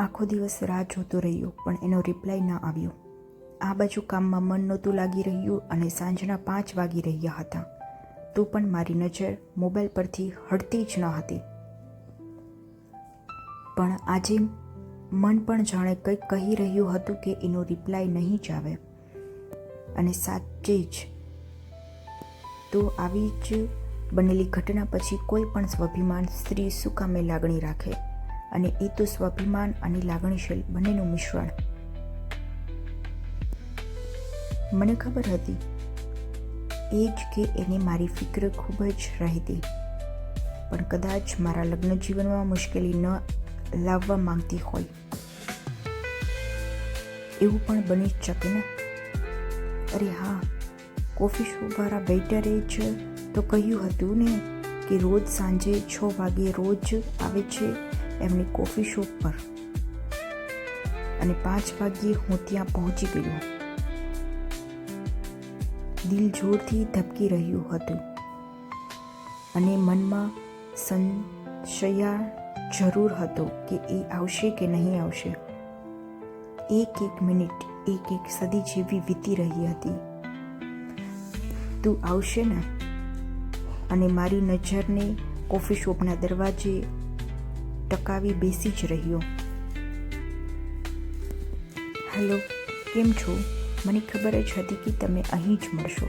આખો દિવસ રાહ જોતો રહ્યો પણ એનો રિપ્લાય ન આવ્યો. આ બાજુ કામમાં મન નહોતું લાગી રહ્યું અને સાંજના 5 વાગી રહ્યા હતા. તો પણ મારી નજર મોબાઈલ પરથી હટતી જ ન હતી. પણ આજે મન પણ જાણે કંઈક કહી રહ્યું હતું કે એનો રિપ્લાય નહીં જ આવે. અને સાચે જ તો આવી જ બનેલી ઘટના પછી કોઈ પણ સ્વાભિમાન સ્ત્રી શું કામે લાગણી રાખે, અને એ તો સ્વાભિમાન અને લાગણીશીલ બંનેનું મિશ્રણ. મને ખબર હતી એ જ કે એને મારી ફિક્ર ખૂબ જ રહેતી, પણ કદાચ મારા લગ્ન જીવનમાં મુશ્કેલી ન લાવવા માંગતી હોય. એવું પણ બની જ શકે ને. અરે હા, કોફી શોપવાળા વેઇટરે જ તો કહ્યું હતું ને કે રોજ સાંજે 6 વાગે રોજ આવે છે એમની કોફી શોપ પર, અને 5 વાગ્યે હું ત્યાં પહોંચી ગયો. દિલ જોરથી ધબકી રહ્યું હતું અને મનમાં સંશય જરૂર હતો કે એ આવશે કે નહીં આવશે. એક મિનિટ એક સદી જેવી વીતી રહી હતી. તું આવશે ને? અને મારી નજરને કોફી શોપના દરવાજે ટકાવી બેસી જ રહ્યો. હેલો, કેમ છો? મને ખબર જ હતી કે તમે અહીં જ મળશો.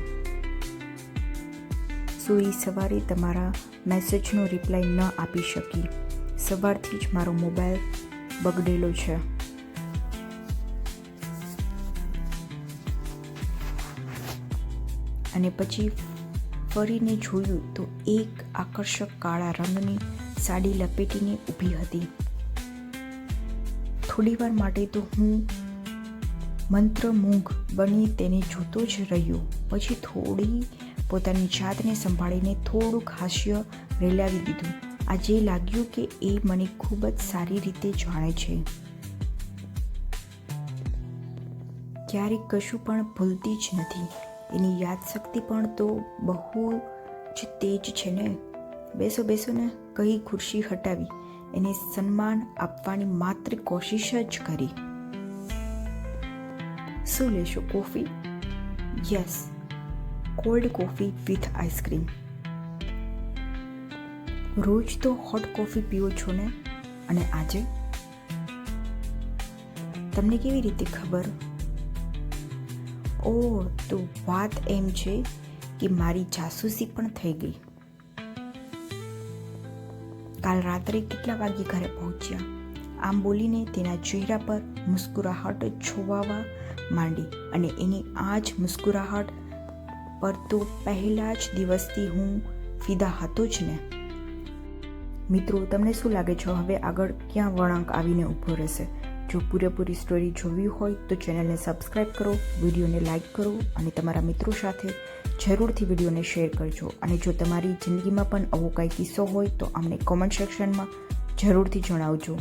સોરી, સવારે તમારા મેસેજનો રિપ્લાય ન આપી શકી. સવારથી જ મારો મોબાઈલ બગડેલો છે. અને પછી ફરીને જોયું તો એક આકર્ષક કાળા રંગની સાડી લપેટીને ઊભી હતી. થોડીવાર માટે તો હું મંત્રમુગ્ધ બની તેને જોતો જ રહ્યો. પછી થોડી પોતાની જાતને સંભાળીને થોડુંક હાસ્ય રેલાવી દીધું. આજે લાગ્યું કે એ મને ખૂબ જ સારી રીતે જાણે છે. ક્યારેક કશું પણ ભૂલતી જ નથી. એની યાદશક્તિ પણ તો બહુ જ તેજ છે ને. બેસો બેસો ને કહી ખુરશી હટાવી એને સન્માન આપવાની માત્ર કોશિશ જ કરી. શું લેશો, coffee? Yes, cold coffee with ice cream. રોજ તો હોટ કોફી પીવો છો ને, અને આજે? તમને કેવી રીતે ખબર? ઓહ, તો વાત એમ છે કે મારી જાસૂસી પણ થઈ ગઈ. કાલ રાત્રે કેટલા વાગે ઘરે પહોંચ્યા? આમ બોલીને તેના ચહેરા પર મુસ્કુરાહટ છવાવા માંડી, અને એની આ જ મુસ્કુરાહટ પર તો પહેલા જ દિવસથી હું ફિદા હતો જ ને. મિત્રો, તમને શું લાગે છે હવે આગળ ક્યાં વળાંક આવીને ઊભો રહેશે? જો પૂરેપૂરી સ્ટોરી જોવી હોય તો ચેનલને સબસ્ક્રાઈબ કરો, વિડીયોને લાઇક કરો અને તમારા મિત્રો સાથે જરૂરથી વિડીયોને શેર કરજો. અને જો તમારી જિંદગીમાં પણ આવો કાંઈ કિસ્સો હોય તો અમને કોમેન્ટ સેક્શનમાં જરૂરથી જણાવજો.